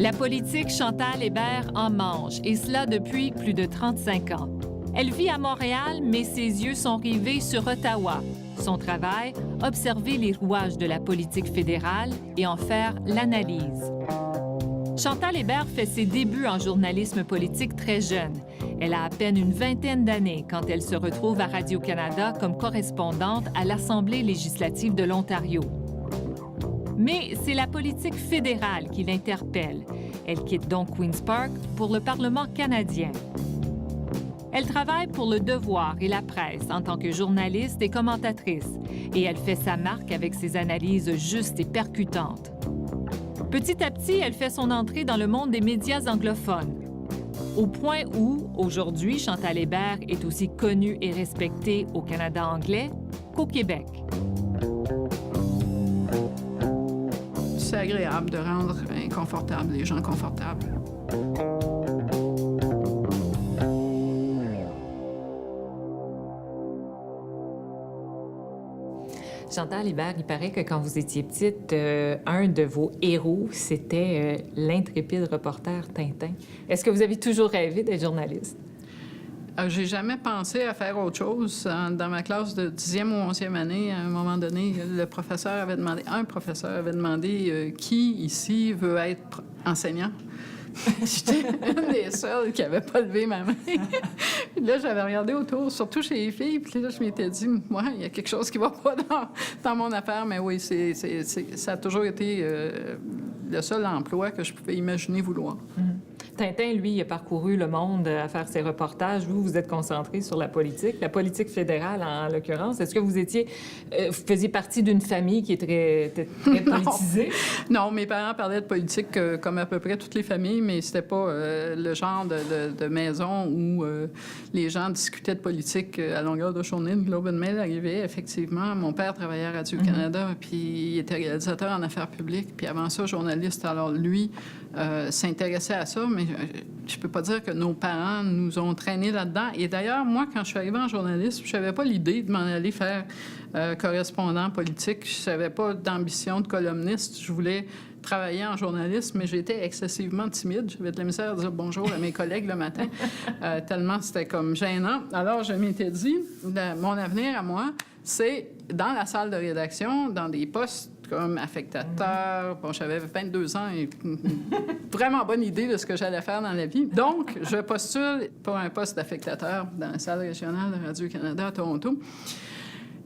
La politique, Chantal Hébert en mange, et cela depuis plus de 35 ans. Elle vit à Montréal, mais ses yeux sont rivés sur Ottawa. Son travail, observer les rouages de la politique fédérale et en faire l'analyse. Chantal Hébert fait ses débuts en journalisme politique très jeune. Elle a à peine une vingtaine d'années quand elle se retrouve à Radio-Canada comme correspondante à l'Assemblée législative de l'Ontario. Mais c'est la politique fédérale qui l'interpelle. Elle quitte donc Queen's Park pour le Parlement canadien. Elle travaille pour Le Devoir et la presse en tant que journaliste et commentatrice, et elle fait sa marque avec ses analyses justes et percutantes. Petit à petit, elle fait son entrée dans le monde des médias anglophones, au point où, aujourd'hui, Chantal Hébert est aussi connue et respectée au Canada anglais qu'au Québec. C'est agréable de rendre inconfortables les gens confortables. Chantal Hébert, il paraît que quand vous étiez petite, un de vos héros, c'était l'intrépide reporter Tintin. Est-ce que vous avez toujours rêvé d'être journaliste? J'ai jamais pensé à faire autre chose. Dans ma classe de 10e ou 11e année, à un moment donné, un professeur avait demandé qui ici veut être enseignant. J'étais une des seules qui n'avait pas levé ma main. Là, j'avais regardé autour, surtout chez les filles, puis là, je m'étais dit, moi, il y a quelque chose qui ne va pas dans mon affaire, mais oui, ça a toujours été le seul emploi que je pouvais imaginer vouloir. Tintin, lui, il a parcouru le monde à faire ses reportages. Vous, vous êtes concentré sur la politique fédérale en l'occurrence. Est-ce que vous faisiez partie d'une famille qui était très politisée? Non, mes parents parlaient de politique comme à peu près toutes les familles, mais c'était pas le genre de maison où les gens discutaient de politique à longueur de journée. Le Globe and Mail arrivait, effectivement. Mon père travaillait à Radio-Canada, puis il était réalisateur en affaires publiques, puis avant ça, journaliste. Alors, lui s'intéressait à ça, mais je peux pas dire que nos parents nous ont traînés là-dedans. Et d'ailleurs, moi, quand je suis arrivée en journalisme, je n'avais pas l'idée de m'en aller faire correspondant politique. Je n'avais pas d'ambition de columniste. Je voulais travailler en journalisme, mais j'étais excessivement timide. J'avais de la misère à dire bonjour à mes collègues le matin, tellement c'était comme gênant. Alors, je m'étais dit, mon avenir à moi, c'est dans la salle de rédaction, dans des postes comme affectateur. Bon, j'avais 22 ans et vraiment bonne idée de ce que j'allais faire dans la vie. Donc, je postule pour un poste d'affectateur dans la salle régionale de Radio-Canada à Toronto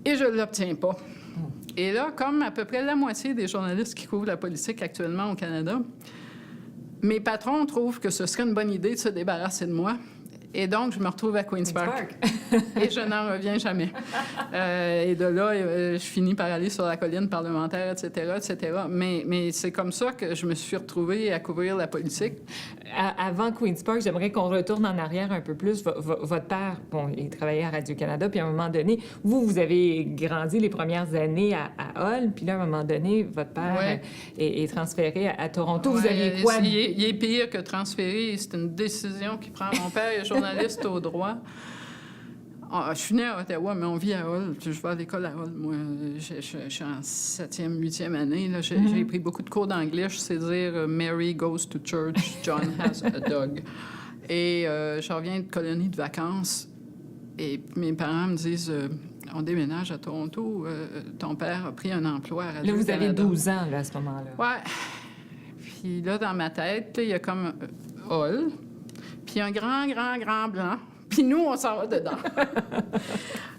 et je ne l'obtiens pas. Et là, comme à peu près la moitié des journalistes qui couvrent la politique actuellement au Canada, mes patrons trouvent que ce serait une bonne idée de se débarrasser de moi. Et donc, je me retrouve à Queen's Park. Et je n'en reviens jamais. Et de là, je finis par aller sur la colline parlementaire, etc., etc. Mais c'est comme ça que je me suis retrouvée à couvrir la politique. Avant Queen's Park, j'aimerais qu'on retourne en arrière un peu plus. Votre père, bon, il travaillait à Radio-Canada, puis à un moment donné, vous avez grandi les premières années à Hull, puis là, à un moment donné, votre père est transféré à Toronto. Vous aviez quoi? Il est pire que transféré. C'est une décision qu'il prend. Mon père est journaliste au droit. Je suis née à Ottawa, mais on vit à Hull. Je vais à l'école à Hull. Moi, je suis en 7e, 8e année. Là. J'ai pris beaucoup de cours d'anglais. Je sais dire Mary goes to church, John has a dog. Et je reviens de colonie de vacances. Et mes parents me disent on déménage à Toronto. Ton père a pris un emploi à Radio-Canada. Là, vous avez 12 ans là, à ce moment-là. Ouais. Puis là, dans ma tête, il y a comme Hull, puis un grand blanc. Puis nous, on s'en va dedans.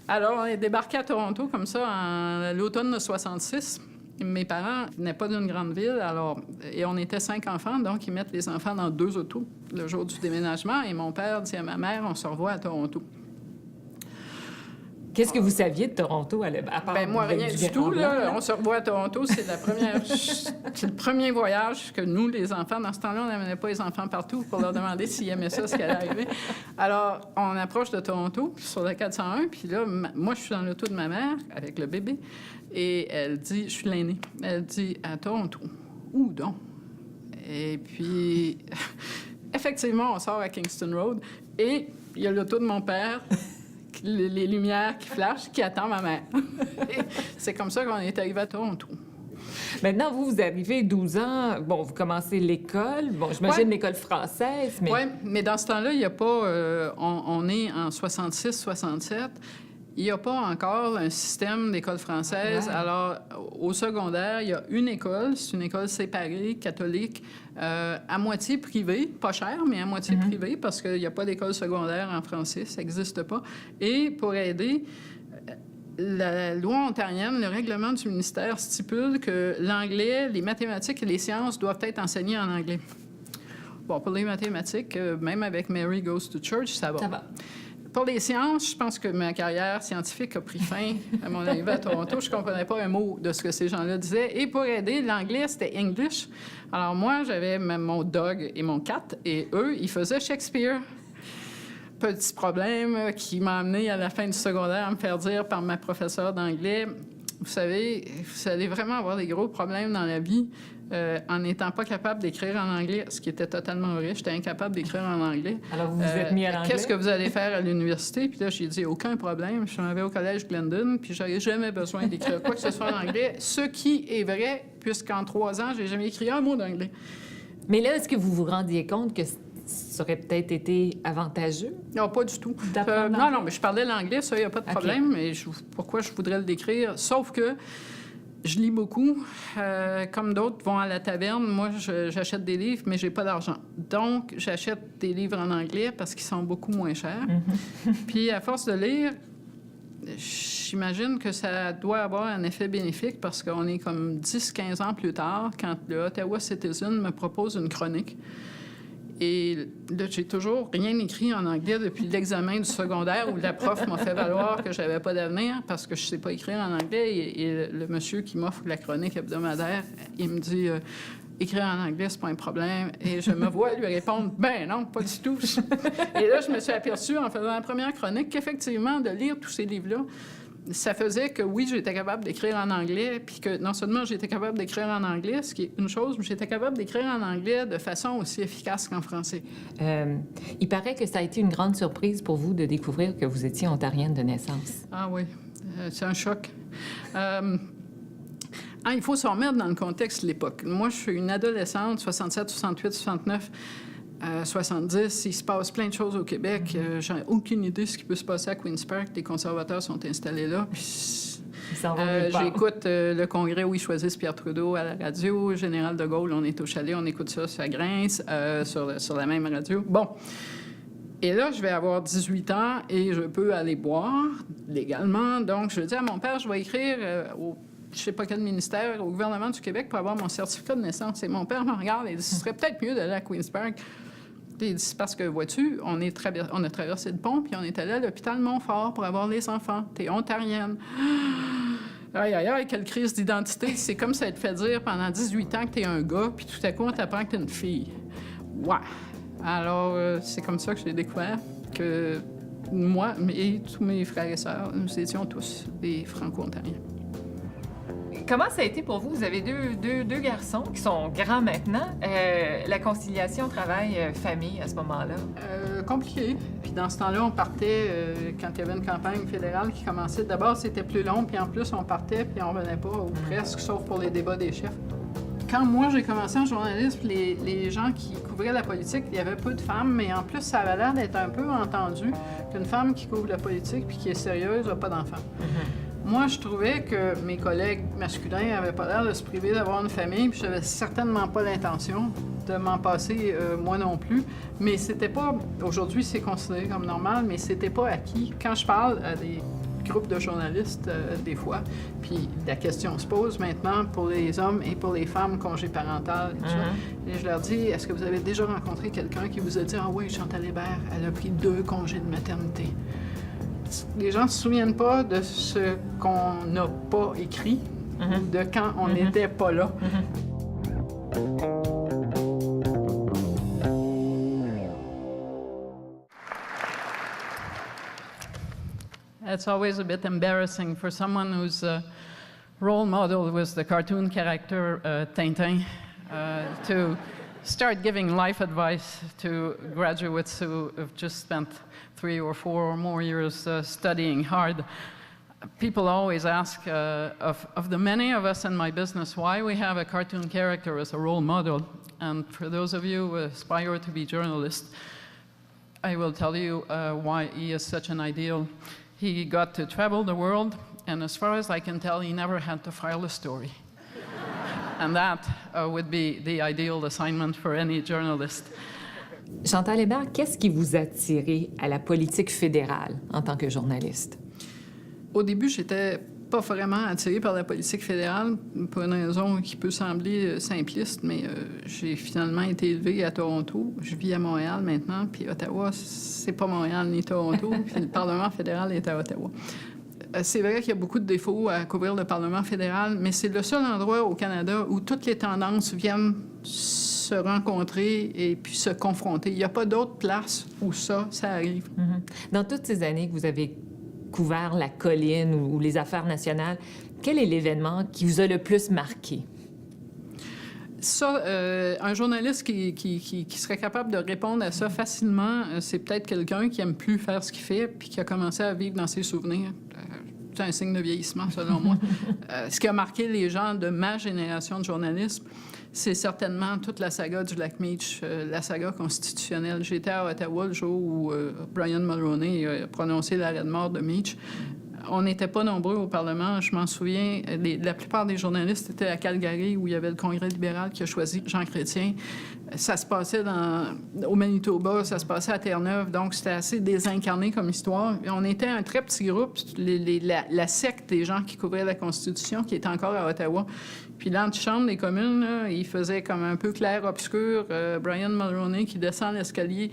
Alors, on est débarqué à Toronto comme ça en l'automne de 66. Mes parents venaient pas d'une grande ville, alors, et on était 5 enfants, donc ils mettent les enfants dans 2 autos le jour du déménagement. Et mon père dit à ma mère, on se revoit à Toronto. Qu'est-ce que vous saviez de Toronto à part? Ben moi, rien du tout. Là. On se revoit à Toronto. C'est c'est le premier voyage que nous, les enfants, dans ce temps-là, on n'amenait pas les enfants partout pour leur demander s'ils aimaient ça, ce qui allait arriver. Alors, on approche de Toronto, sur la 401, puis là, moi, je suis dans l'auto de ma mère avec le bébé, et elle dit, je suis l'aînée, elle dit, à Toronto, où donc? Et puis, effectivement, on sort à Kingston Road, et il y a l'auto de mon père, les lumières qui flashent, qui attend ma mère. C'est comme ça qu'on est arrivé à Toronto. Maintenant, vous arrivez 12 ans, bon, vous commencez l'école, bon, j'imagine l'école française, mais... Oui, mais dans ce temps-là, il n'y a pas... on est en 66-67. Il n'y a pas encore un système d'école française. Ouais. Alors, au secondaire, il y a une école. C'est une école séparée, catholique, à moitié privée, pas chère, mais à moitié privée, parce qu'il n'y a pas d'école secondaire en français, ça n'existe pas. Et pour aider, la loi ontarienne, le règlement du ministère stipule que l'anglais, les mathématiques et les sciences doivent être enseignées en anglais. Bon, pour les mathématiques, même avec Mary Goes to Church, ça va. Ça va. Pour les sciences, je pense que ma carrière scientifique a pris fin à mon arrivée à Toronto. Je ne comprenais pas un mot de ce que ces gens-là disaient. Et pour aider, l'anglais, c'était English. Alors moi, j'avais même mon dog et mon cat, et eux, ils faisaient Shakespeare. Petit problème qui m'a amené à la fin du secondaire à me faire dire par ma professeure d'anglais, vous savez, vous allez vraiment avoir des gros problèmes dans la vie en n'étant pas capable d'écrire en anglais, ce qui était totalement vrai. J'étais incapable d'écrire en anglais. Alors, vous vous êtes mis à l'anglais? Qu'est-ce que vous allez faire à l'université? Puis là, j'ai dit, aucun problème. Je suis arrivé au collège Glendon, puis j'avais jamais besoin d'écrire quoi que ce soit en anglais. Ce qui est vrai, puisqu'en 3 ans, j'ai jamais écrit un mot d'anglais. Mais là, est-ce que vous vous rendiez compte que ça aurait peut-être été avantageux? Non, pas du tout. Non, mais je parlais l'anglais, ça, il n'y a pas de problème. Mais pourquoi je voudrais le décrire? Sauf que je lis beaucoup. Comme d'autres vont à la taverne, moi, j'achète des livres, mais j'ai pas d'argent. Donc, j'achète des livres en anglais parce qu'ils sont beaucoup moins chers. Puis, à force de lire, j'imagine que ça doit avoir un effet bénéfique parce qu'on est comme 10-15 ans plus tard quand le Ottawa Citizen me propose une chronique. Et là, j'ai toujours rien écrit en anglais depuis l'examen du secondaire où la prof m'a fait valoir que j'avais pas d'avenir parce que je sais pas écrire en anglais. Et le monsieur qui m'offre la chronique hebdomadaire, il me dit écrire en anglais, c'est pas un problème. Et je me vois lui répondre ben non, pas du tout. Et là, je me suis aperçue en faisant la première chronique qu'effectivement, de lire tous ces livres-là, ça faisait que, oui, j'étais capable d'écrire en anglais, puis que non seulement j'étais capable d'écrire en anglais, ce qui est une chose, mais j'étais capable d'écrire en anglais de façon aussi efficace qu'en français. Il paraît que ça a été une grande surprise pour vous de découvrir que vous étiez ontarienne de naissance. Ah oui, c'est un choc. Il faut se remettre dans le contexte de l'époque. Moi, je suis une adolescente, 67, 68, 69... 70, il se passe plein de choses au Québec. J'ai aucune idée de ce qui peut se passer à Queen's Park. Les conservateurs sont installés là. J'écoute le congrès où ils choisissent Pierre Trudeau à la radio. Général de Gaulle, on est au chalet, on écoute ça Grince, sur la même radio. Bon. Et là, je vais avoir 18 ans et je peux aller boire légalement. Donc, je dis à mon père, je vais écrire au je ne sais pas quel ministère, au gouvernement du Québec pour avoir mon certificat de naissance. Et mon père me regarde et dit, ce serait peut-être mieux d'aller à Queen's Park. Il dit, parce que, vois-tu, on a traversé le pont, puis on est allé à l'hôpital Montfort pour avoir les enfants. T'es ontarienne. Aïe, aïe, aïe, quelle crise d'identité. C'est comme ça te fait dire pendant 18 ans que t'es un gars, puis tout à coup, on t'apprend que t'es une fille. Ouais. Alors, c'est comme ça que j'ai découvert que moi et tous mes frères et sœurs, nous étions tous des Franco-ontariens. Comment ça a été pour vous? Vous avez deux garçons qui sont grands maintenant. La conciliation travail-famille à ce moment-là? Compliqué. Puis dans ce temps-là, on partait quand il y avait une campagne fédérale qui commençait. D'abord, c'était plus long, puis en plus, on partait, puis on revenait pas, ou presque, sauf pour les débats des chefs. Quand moi, j'ai commencé en journalisme, les gens qui couvraient la politique, il y avait peu de femmes, mais en plus, ça avait l'air d'être un peu entendu qu'une femme qui couvre la politique puis qui est sérieuse n'a pas d'enfant. Moi, je trouvais que mes collègues masculins n'avaient pas l'air de se priver d'avoir une famille, puis j'avais certainement pas l'intention de m'en passer, moi non plus. Mais c'était pas... Aujourd'hui, c'est considéré comme normal, mais c'était pas acquis. Quand je parle à des groupes de journalistes, des fois, puis la question se pose maintenant pour les hommes et pour les femmes, congé parental et tout ça. Et je leur dis, est-ce que vous avez déjà rencontré quelqu'un qui vous a dit « Ah oui, Chantal Hébert, elle a pris 2 congés de maternité. » Les gens ne se souviennent pas de ce qu'on n'a pas écrit, de quand on n'était pas là. It's always a bit embarrassing for someone whose role model was the cartoon character Tintin to start giving life advice to graduates who have just spent 3 or 4 or more years studying hard. people always ask of the many of us in my business why we have a cartoon character as a role model. And for those of you who aspire to be journalists, I will tell you why he is such an ideal. He got to travel the world, and as far as I can tell, he never had to file a story. And that would be the ideal assignment for any journalist. Chantal Hébert, qu'est-ce qui vous a attiré à la politique fédérale en tant que journaliste? Au début, j'étais pas vraiment attirée par la politique fédérale pour une raison qui peut sembler simpliste, mais j'ai finalement été élevée à Toronto. Je vis à Montréal maintenant, puis Ottawa, c'est pas Montréal ni Toronto, puis le Parlement fédéral est à Ottawa. C'est vrai qu'il y a beaucoup de défauts à couvrir le Parlement fédéral, mais c'est le seul endroit au Canada où toutes les tendances viennent se rencontrer et puis se confronter. Il n'y a pas d'autre place où ça arrive. Mm-hmm. Dans toutes ces années que vous avez couvert la colline ou les affaires nationales, quel est l'événement qui vous a le plus marqué? Ça, un journaliste qui serait capable de répondre à ça facilement, c'est peut-être quelqu'un qui aime plus faire ce qu'il fait puis qui a commencé à vivre dans ses souvenirs. C'est un signe de vieillissement, selon moi. Ce qui a marqué les gens de ma génération de journalisme, c'est certainement toute la saga du lac Meech, la saga constitutionnelle. J'étais à Ottawa le jour où Brian Mulroney a prononcé l'arrêt de mort de Meech. On n'était pas nombreux au Parlement. Je m'en souviens, la plupart des journalistes étaient à Calgary, où il y avait le Congrès libéral qui a choisi Jean Chrétien. Ça se passait au Manitoba, ça se passait à Terre-Neuve, donc c'était assez désincarné comme histoire. Et on était un très petit groupe, la secte des gens qui couvraient la Constitution, qui était encore à Ottawa. Puis l'antichambre des communes, là, il faisait comme un peu clair-obscur. Brian Mulroney qui descend l'escalier,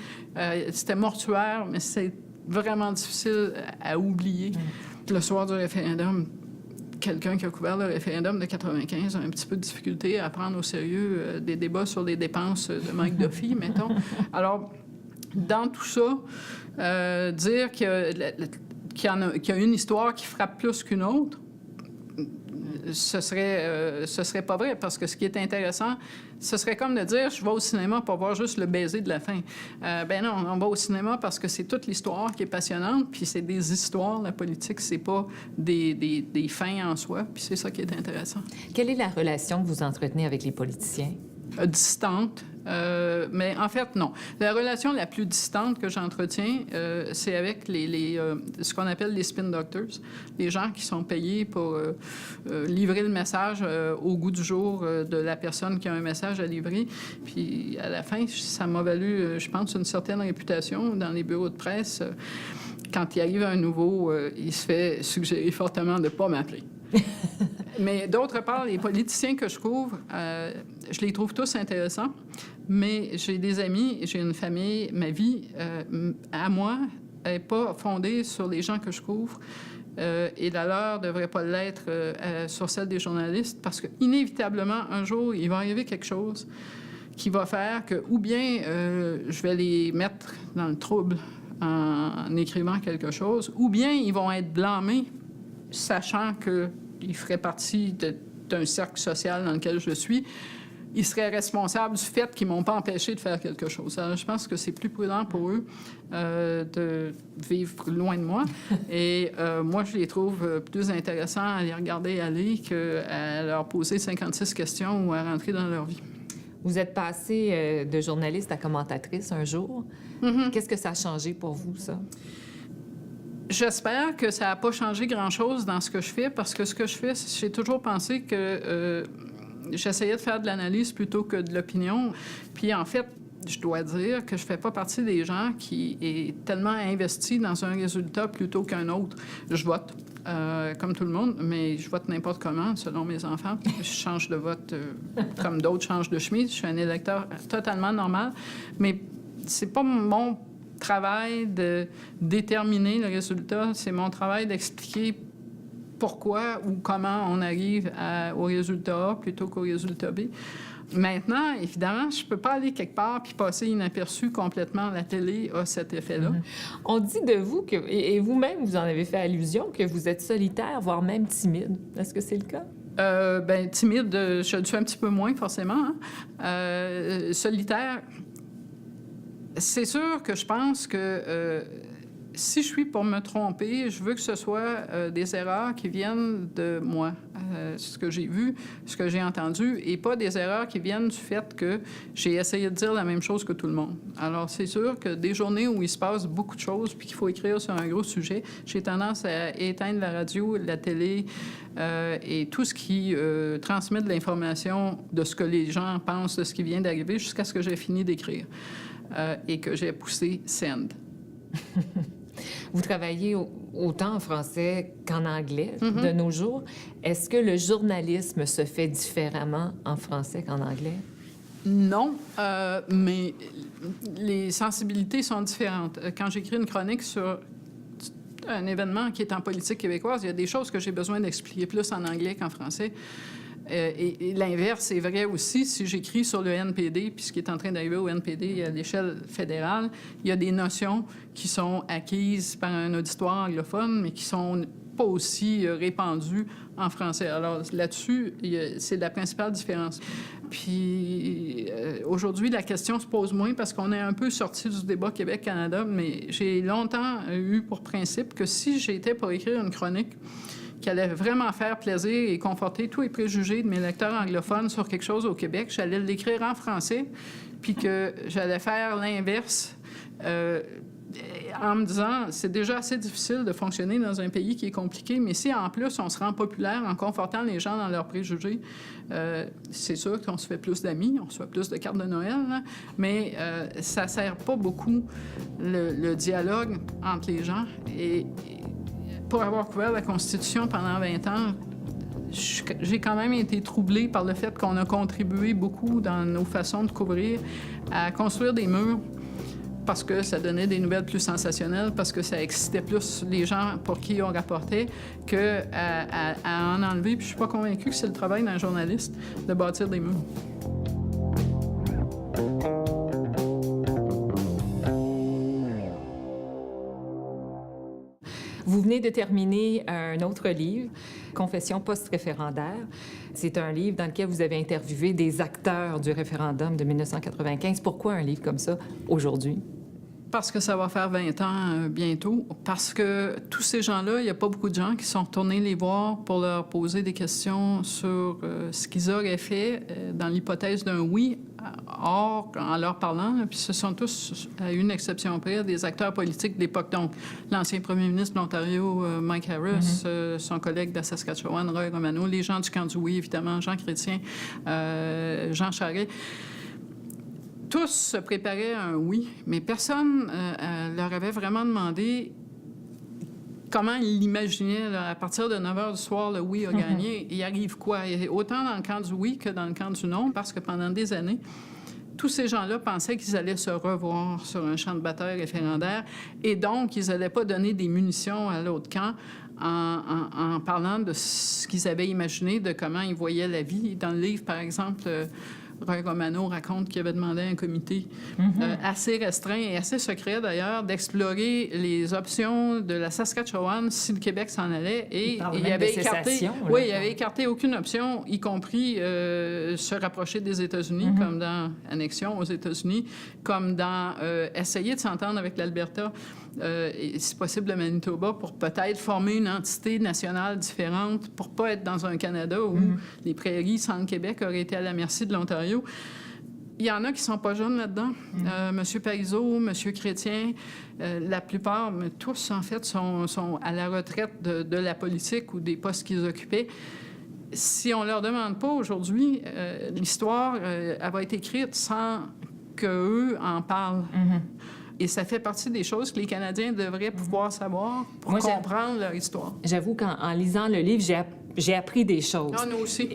c'était mortuaire, mais c'est vraiment difficile à oublier. Le soir du référendum, quelqu'un qui a couvert le référendum de 95 a un petit peu de difficulté à prendre au sérieux des débats sur les dépenses de Mike Duffy, mettons. Alors, dans tout ça, dire qu'il y a une histoire qui frappe plus qu'une autre, ce serait pas vrai, parce que ce qui est intéressant, ce serait comme de dire, je vais au cinéma pour voir juste le baiser de la fin. Ben non, on va au cinéma parce que c'est toute l'histoire qui est passionnante, puis c'est des histoires, la politique, c'est pas des fins en soi, puis c'est ça qui est intéressant. Quelle est la relation que vous entretenez avec les politiciens? Distante, mais en fait, non. La relation la plus distante que j'entretiens, c'est avec ce qu'on appelle les spin doctors, les gens qui sont payés pour livrer le message au goût du jour de la personne qui a un message à livrer. Puis à la fin, ça m'a valu, je pense, une certaine réputation dans les bureaux de presse. Quand il arrive un nouveau, il se fait suggérer fortement de ne pas m'appeler. Mais d'autre part, les politiciens que je couvre, je les trouve tous intéressants, mais j'ai des amis, j'ai une famille, ma vie, à moi, n'est pas fondée sur les gens que je couvre, et la leur ne devrait pas l'être sur celle des journalistes, parce qu'inévitablement, un jour, il va arriver quelque chose qui va faire que, ou bien je vais les mettre dans le trouble en écrivant quelque chose, ou bien ils vont être blâmés, sachant qu'ils feraient partie d'un cercle social dans lequel je suis, ils seraient responsables du fait qu'ils ne m'ont pas empêché de faire quelque chose. Alors, je pense que c'est plus prudent pour eux de vivre loin de moi. Et moi, je les trouve plus intéressants à les regarder aller qu'à leur poser 56 questions ou à rentrer dans leur vie. Vous êtes passée de journaliste à commentatrice un jour. Mm-hmm. Qu'est-ce que ça a changé pour vous, ça? J'espère que ça n'a pas changé grand-chose dans ce que je fais, parce que ce que je fais, j'ai toujours pensé que j'essayais de faire de l'analyse plutôt que de l'opinion. Puis en fait, je dois dire que je ne fais pas partie des gens qui est tellement investis dans un résultat plutôt qu'un autre. Je vote, comme tout le monde, mais je vote n'importe comment, selon mes enfants. Je change de vote comme d'autres changent de chemise. Je suis un électeur totalement normal, mais c'est pas mon travail de déterminer le résultat, c'est mon travail d'expliquer pourquoi ou comment on arrive au résultat A plutôt qu'au résultat B. Maintenant, évidemment, je ne peux pas aller quelque part puis passer inaperçu complètement. La télé a cet effet-là. Mm-hmm. On dit de vous, et vous-même, vous en avez fait allusion, que vous êtes solitaire, voire même timide. Est-ce que c'est le cas? Bien, timide, je le suis un petit peu moins, forcément. Solitaire, c'est sûr que je pense que si je suis pour me tromper, je veux que ce soit des erreurs qui viennent de moi, ce que j'ai vu, ce que j'ai entendu, et pas des erreurs qui viennent du fait que j'ai essayé de dire la même chose que tout le monde. Alors, c'est sûr que des journées où il se passe beaucoup de choses puis qu'il faut écrire sur un gros sujet, j'ai tendance à éteindre la radio, la télé et tout ce qui transmet de l'information de ce que les gens pensent de ce qui vient d'arriver jusqu'à ce que j'ai fini d'écrire et que j'ai poussé « send ». Vous travaillez autant en français qu'en anglais de nos jours. Est-ce que le journalisme se fait différemment en français qu'en anglais? Non, mais les sensibilités sont différentes. Quand j'écris une chronique sur un événement qui est en politique québécoise, il y a des choses que j'ai besoin d'expliquer plus en anglais qu'en français. Et l'inverse est vrai aussi. Si j'écris sur le NPD, puis ce qui est en train d'arriver au NPD à l'échelle fédérale, il y a des notions qui sont acquises par un auditoire anglophone, mais qui sont pas aussi répandues en français. Alors là-dessus, c'est la principale différence. Puis aujourd'hui, la question se pose moins parce qu'on est un peu sorti du débat Québec-Canada, mais j'ai longtemps eu pour principe que si j'étais pour écrire une chronique qui allait vraiment faire plaisir et conforter tous les préjugés de mes lecteurs anglophones sur quelque chose au Québec, j'allais l'écrire en français, puis que j'allais faire l'inverse en me disant, c'est déjà assez difficile de fonctionner dans un pays qui est compliqué, mais si en plus on se rend populaire en confortant les gens dans leurs préjugés, c'est sûr qu'on se fait plus d'amis, on se fait plus de cartes de Noël, là, mais ça sert pas beaucoup le dialogue entre les gens. Et pour avoir couvert la Constitution pendant 20 ans, j'ai quand même été troublée par le fait qu'on a contribué beaucoup dans nos façons de couvrir à construire des murs parce que ça donnait des nouvelles plus sensationnelles, parce que ça excitait plus les gens pour qui on rapportait qu'à en enlever. Puis je suis pas convaincue que c'est le travail d'un journaliste de bâtir des murs. Vous venez de terminer un autre livre, Confession post-référendaire. C'est un livre dans lequel vous avez interviewé des acteurs du référendum de 1995. Pourquoi un livre comme ça aujourd'hui? Parce que ça va faire 20 ans bientôt. Parce que tous ces gens-là, il n'y a pas beaucoup de gens qui sont retournés les voir pour leur poser des questions sur ce qu'ils auraient fait dans l'hypothèse d'un oui. Or, en leur parlant, puis ce sont tous, à une exception près, des acteurs politiques de l'époque. Donc, l'ancien premier ministre de l'Ontario, Mike Harris, son collègue de la Saskatchewan, Roy Romano, les gens du camp du oui, évidemment, Jean Chrétien, Jean Charest. Tous se préparaient à un oui, mais personne leur avait vraiment demandé comment ils l'imaginaient. À partir de 9 h du soir, le oui a gagné. Il arrive quoi? Autant dans le camp du oui que dans le camp du non, parce que pendant des années, tous ces gens-là pensaient qu'ils allaient se revoir sur un champ de bataille référendaire et donc ils n'allaient pas donner des munitions à l'autre camp en parlant de ce qu'ils avaient imaginé, de comment ils voyaient la vie. Dans le livre, par exemple, Roy Romano raconte qu'il avait demandé à un comité assez restreint et assez secret, d'ailleurs, d'explorer les options de la Saskatchewan si le Québec s'en allait. Et il avait écarté, il avait écarté aucune option, y compris se rapprocher des États-Unis, comme dans annexion aux États-Unis, comme dans essayer de s'entendre avec l'Alberta, et si possible le Manitoba, pour peut-être former une entité nationale différente, pour pas être dans un Canada où les prairies sans le Québec auraient été à la merci de l'Ontario. Il y en a qui sont pas jeunes là-dedans. Monsieur Parizeau, Monsieur Chrétien, la plupart, mais tous, en fait, sont à la retraite de la politique ou des postes qu'ils occupaient. Si on leur demande pas aujourd'hui, l'histoire, elle va être écrite sans qu'eux en parlent. Et ça fait partie des choses que les Canadiens devraient pouvoir savoir pour comprendre leur histoire. J'avoue qu'en lisant le livre, j'ai appris des choses. Ah, nous aussi.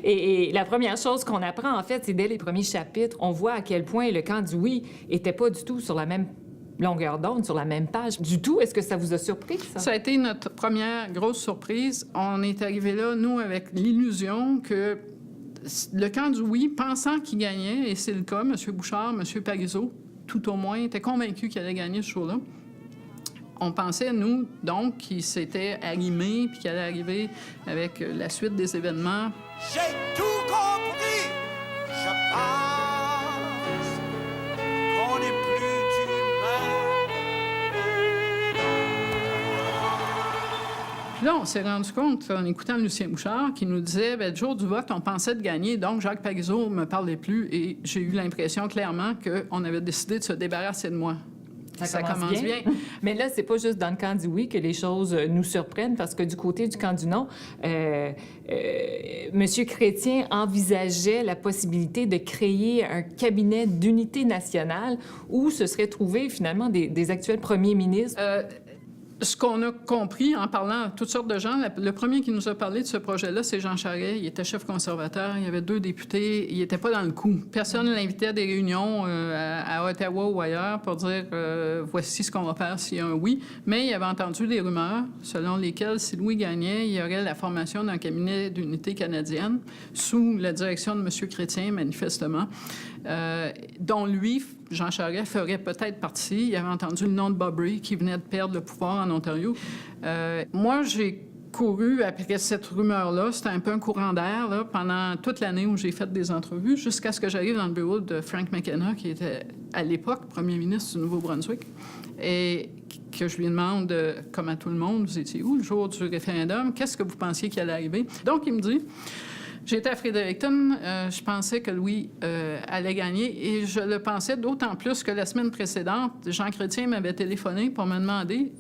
Et la première chose qu'on apprend, en fait, c'est dès les premiers chapitres, on voit à quel point le camp du oui était pas du tout sur la même longueur d'onde, sur la même page du tout. Est-ce que ça vous a surpris, ça? Ça a été notre première grosse surprise. On est arrivé là, nous, avec l'illusion que le camp du oui, pensant qu'il gagnait, et c'est le cas, M. Bouchard, M. Parizeau, tout au moins, étaient convaincus qu'il allait gagner ce show-là. On pensait, nous, donc, qu'il s'était arrimé puis qu'il allait arriver avec la suite des événements. J'ai tout compris, je pense qu'on n'est plus d'humain Puis là, on s'est rendu compte, en écoutant Lucien Bouchard, qui nous disait, bien, le jour du vote, on pensait de gagner, donc Jacques Parizeau ne me parlait plus, et j'ai eu l'impression clairement qu'on avait décidé de se débarrasser de moi. Ça commence bien. Mais là, c'est pas juste dans le camp du oui que les choses nous surprennent, parce que du côté du camp du non, M. Chrétien envisageait la possibilité de créer un cabinet d'unité nationale où se seraient trouvés finalement des actuels premiers ministres. Ce qu'on a compris en parlant à toutes sortes de gens, le premier qui nous a parlé de ce projet-là, c'est Jean Charest. Il était chef conservateur, il y avait 2 députés, il n'était pas dans le coup. Personne ne l'invitait à des réunions à Ottawa ou ailleurs pour dire voici ce qu'on va faire s'il y a un oui. Mais il avait entendu des rumeurs selon lesquelles, si Louis gagnait, il y aurait la formation d'un cabinet d'unité canadienne sous la direction de M. Chrétien, manifestement, dont lui, Jean Charest, ferait peut-être partie. Il avait entendu le nom de Bob Rae qui venait de perdre le pouvoir en Ontario. Moi, j'ai couru après cette rumeur-là. C'était un peu un courant d'air là, pendant toute l'année où j'ai fait des entrevues, jusqu'à ce que j'arrive dans le bureau de Frank McKenna, qui était à l'époque premier ministre du Nouveau-Brunswick, et que je lui demande, comme à tout le monde, vous étiez où le jour du référendum? Qu'est-ce que vous pensiez qu'il allait arriver? Donc, il me dit... J'étais à Fredericton, je pensais que Louis allait gagner et je le pensais d'autant plus que la semaine précédente, Jean Chrétien m'avait téléphoné pour me demander,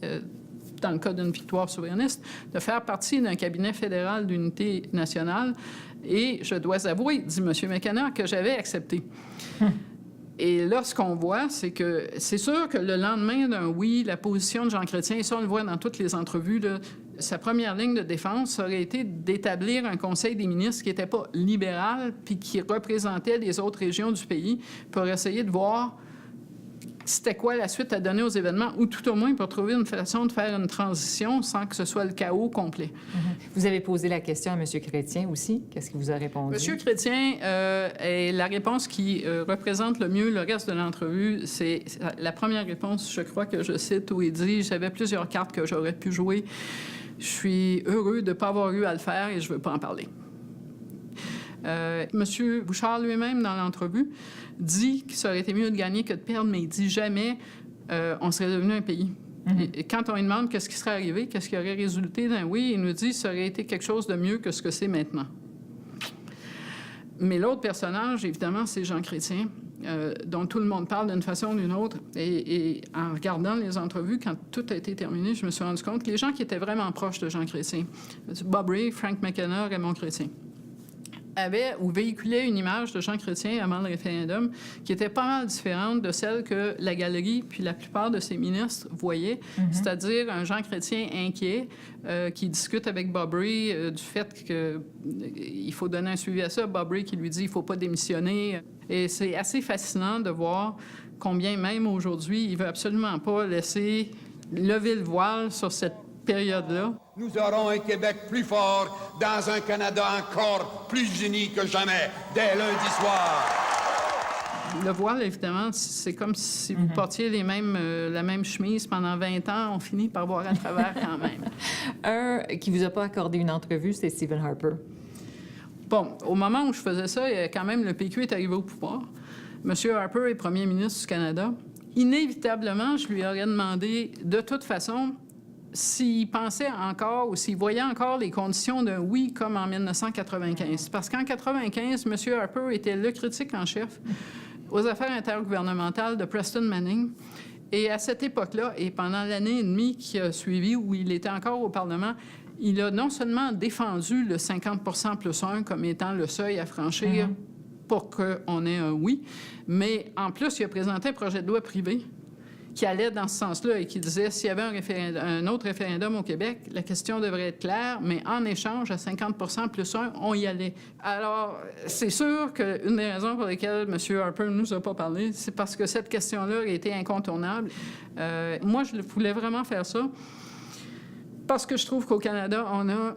dans le cas d'une victoire souverainiste, de faire partie d'un cabinet fédéral d'unité nationale et je dois avouer, dit M. McKenna, que j'avais accepté. Et là, ce qu'on voit, c'est que c'est sûr que le lendemain d'un oui, la position de Jean Chrétien, et ça, on le voit dans toutes les entrevues, là, sa première ligne de défense aurait été d'établir un conseil des ministres qui n'était pas libéral puis qui représentait les autres régions du pays pour essayer de voir c'était quoi la suite à donner aux événements ou tout au moins pour trouver une façon de faire une transition sans que ce soit le chaos complet. Vous avez posé la question à M. Chrétien aussi. Qu'est-ce qu'il vous a répondu? M. Chrétien, est la réponse qui représente le mieux le reste de l'entrevue. C'est la première réponse, je crois que je cite, où il dit « J'avais plusieurs cartes que j'aurais pu jouer. Je suis heureux de ne pas avoir eu à le faire et je ne veux pas en parler. » M. Bouchard lui-même, dans l'entrevue, dit que ça aurait été mieux de gagner que de perdre, mais il dit jamais on serait devenu un pays. Et quand on lui demande qu'est-ce qui serait arrivé, qu'est-ce qui aurait résulté d'un oui, il nous dit que ça aurait été quelque chose de mieux que ce que c'est maintenant. Mais l'autre personnage, évidemment, c'est Jean Chrétien, dont tout le monde parle d'une façon ou d'une autre. Et en regardant les entrevues, quand tout a été terminé, je me suis rendu compte que les gens qui étaient vraiment proches de Jean Chrétien, Bob Rae, Frank McKenna, Raymond Chrétien, avait ou véhiculait une image de Jean Chrétien avant le référendum qui était pas mal différente de celle que la galerie puis la plupart de ses ministres voyaient, c'est-à-dire un Jean Chrétien inquiet qui discute avec Bob Rae du fait qu'il faut donner un suivi à ça. Bob Rae qui lui dit il faut pas démissionner. Et c'est assez fascinant de voir combien même aujourd'hui, il veut absolument pas laisser lever le voile sur cette période-là. Nous aurons un Québec plus fort dans un Canada encore plus uni que jamais, dès lundi soir. Le voile, évidemment, c'est comme si vous portiez la même chemise pendant 20 ans. On finit par voir à travers quand même. Un qui vous a pas accordé une entrevue, c'est Stephen Harper. Bon, au moment où je faisais ça, quand même, le PQ est arrivé au pouvoir. M. Harper est premier ministre du Canada. Inévitablement, je lui aurais demandé, de toute façon, s'il pensait encore ou s'il voyait encore les conditions d'un oui comme en 1995. Parce qu'en 1995, M. Harper était le critique en chef aux affaires intergouvernementales de Preston Manning. Et à cette époque-là, et pendant l'année et demie qui a suivi, où il était encore au Parlement, il a non seulement défendu le 50 plus 1 comme étant le seuil à franchir pour qu'on ait un oui, mais en plus, il a présenté un projet de loi privé qui allait dans ce sens-là et qui disait s'il y avait un autre référendum au Québec, la question devrait être claire, mais en échange, à 50 plus 1, on y allait. Alors, c'est sûr qu'une des raisons pour lesquelles M. Harper ne nous a pas parlé, c'est parce que cette question-là a été incontournable. Moi, je voulais vraiment faire ça parce que je trouve qu'au Canada, on a,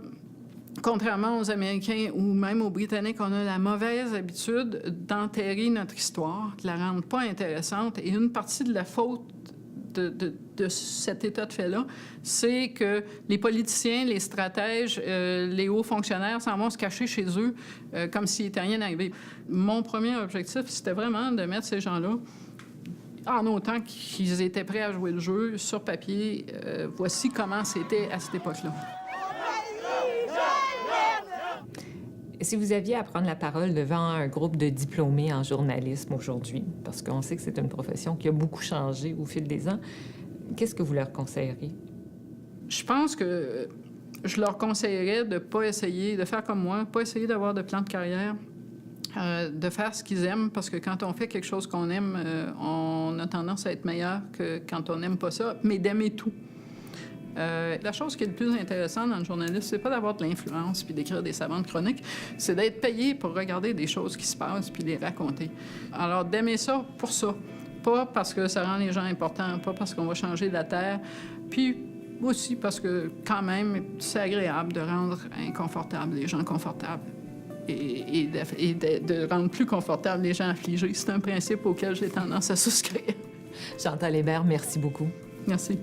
contrairement aux Américains ou même aux Britanniques, on a la mauvaise habitude d'enterrer notre histoire, de la rendre pas intéressante. Et une partie de la faute de cet état de fait-là, c'est que les politiciens, les stratèges, les hauts fonctionnaires s'en vont se cacher chez eux comme s'il n'était rien arrivé. Mon premier objectif, c'était vraiment de mettre ces gens-là en autant qu'ils étaient prêts à jouer le jeu sur papier. Voici comment c'était à cette époque-là. Si vous aviez à prendre la parole devant un groupe de diplômés en journalisme aujourd'hui, parce qu'on sait que c'est une profession qui a beaucoup changé au fil des ans, qu'est-ce que vous leur conseilleriez? Je pense que je leur conseillerais de ne pas essayer, de faire comme moi, pas essayer d'avoir de plan de carrière, de faire ce qu'ils aiment, parce que quand on fait quelque chose qu'on aime, on a tendance à être meilleur que quand on n'aime pas ça, mais d'aimer tout. La chose qui est le plus intéressante dans le journalisme, c'est pas d'avoir de l'influence puis d'écrire des savantes chroniques, c'est d'être payé pour regarder des choses qui se passent puis les raconter. Alors, d'aimer ça pour ça. Pas parce que ça rend les gens importants, pas parce qu'on va changer la terre, puis aussi parce que, quand même, c'est agréable de rendre inconfortables les gens confortables et de rendre plus confortables les gens affligés. C'est un principe auquel j'ai tendance à souscrire. Chantal Hébert, merci beaucoup. Merci.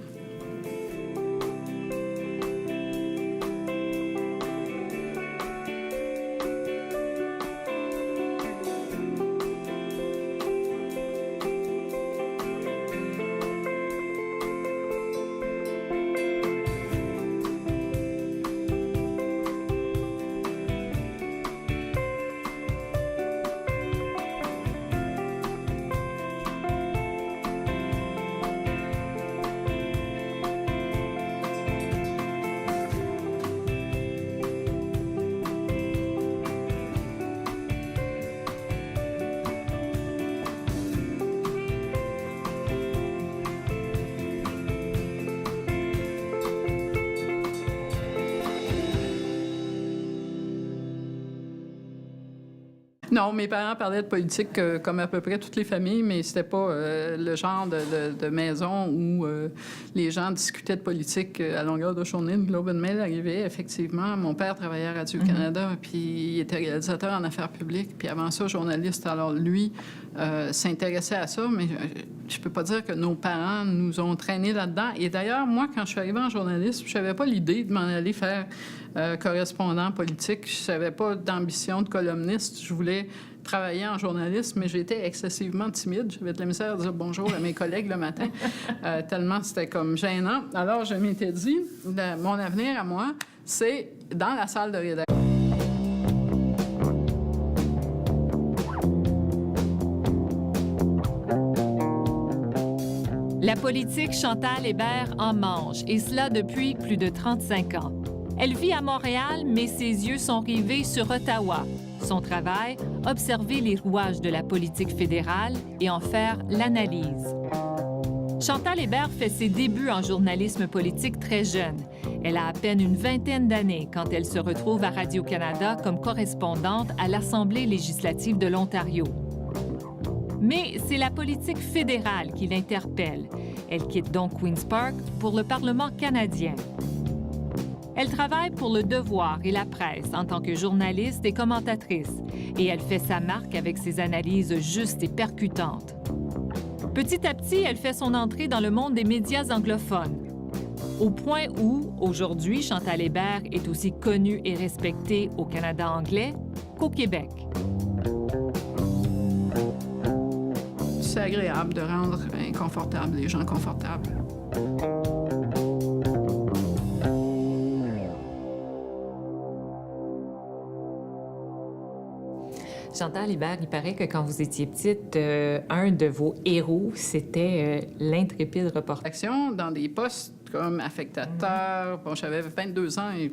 Non, mes parents parlaient de politique comme à peu près toutes les familles, mais c'était pas le genre de maison où les gens discutaient de politique à longueur de journée. Le Globe and Mail arrivait, effectivement. Mon père travaillait à Radio-Canada, puis il était réalisateur en affaires publiques, puis avant ça, journaliste. Alors, lui s'intéressait à ça, mais je peux pas dire que nos parents nous ont traînés là-dedans. Et d'ailleurs, moi, quand je suis arrivée en journalisme, je n'avais pas l'idée de m'en aller faire correspondant politique. Je n'avais pas d'ambition de columniste. Je voulais travailler en journalisme, mais j'étais excessivement timide. J'avais de la misère à dire bonjour à mes collègues le matin, tellement c'était comme gênant. Alors, je m'étais dit, mon avenir à moi, c'est dans la salle de rédaction. La politique, Chantal Hébert en mange, et cela depuis plus de 35 ans. Elle vit à Montréal, mais ses yeux sont rivés sur Ottawa. Son travail, observer les rouages de la politique fédérale et en faire l'analyse. Chantal Hébert fait ses débuts en journalisme politique très jeune. Elle a à peine une vingtaine d'années quand elle se retrouve à Radio-Canada comme correspondante à l'Assemblée législative de l'Ontario. Mais c'est la politique fédérale qui l'interpelle. Elle quitte donc Queen's Park pour le Parlement canadien. Elle travaille pour Le Devoir et la presse en tant que journaliste et commentatrice, et elle fait sa marque avec ses analyses justes et percutantes. Petit à petit, elle fait son entrée dans le monde des médias anglophones, au point où, aujourd'hui, Chantal Hébert est aussi connue et respectée au Canada anglais qu'au Québec. C'est agréable de rendre inconfortables les gens confortables. Chantal Hébert, il paraît que quand vous étiez petite, un de vos héros, c'était l'intrépide reporter. Action dans des postes comme affectateur. Bon, j'avais 22 ans et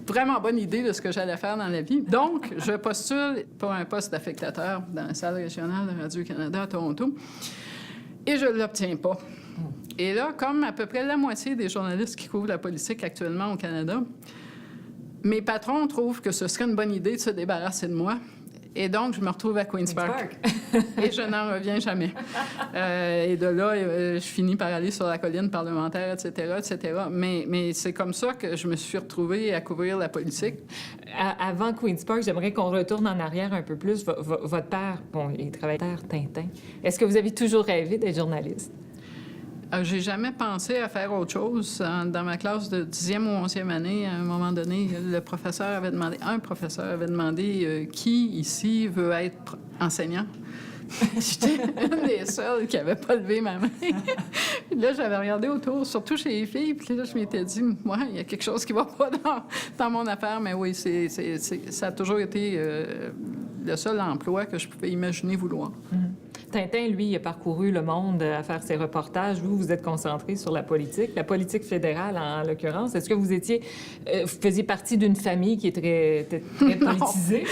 vraiment bonne idée de ce que j'allais faire dans la vie. Donc, je postule pour un poste d'affectateur dans la salle régionale de Radio-Canada à Toronto et je ne l'obtiens pas. Et là, comme à peu près la moitié des journalistes qui couvrent la politique actuellement au Canada, mes patrons trouvent que ce serait une bonne idée de se débarrasser de moi. Et donc, je me retrouve à Queen's Park. Et je n'en reviens jamais. Et de là, je finis par aller sur la colline parlementaire, etc., etc. Mais c'est comme ça que je me suis retrouvée à couvrir la politique. Avant Queen's Park, j'aimerais qu'on retourne en arrière un peu plus. Votre père, bon, il travaillait à Tintin. Est-ce que vous avez toujours rêvé d'être journaliste? J'ai jamais pensé à faire autre chose. Dans ma classe de 10e ou 11e année, à un moment donné, un professeur avait demandé qui ici veut être enseignant. J'étais une des seules qui n'avait pas levé ma main. Puis là, j'avais regardé autour, surtout chez les filles, puis là, je m'étais dit, ouais, il y a quelque chose qui ne va pas dans mon affaire. Mais oui, ça a toujours été le seul emploi que je pouvais imaginer vouloir. Tintin, lui, il a parcouru le monde à faire ses reportages. Vous, vous êtes concentré sur la politique fédérale en l'occurrence. Est-ce que vous faisiez partie d'une famille qui est très politisée?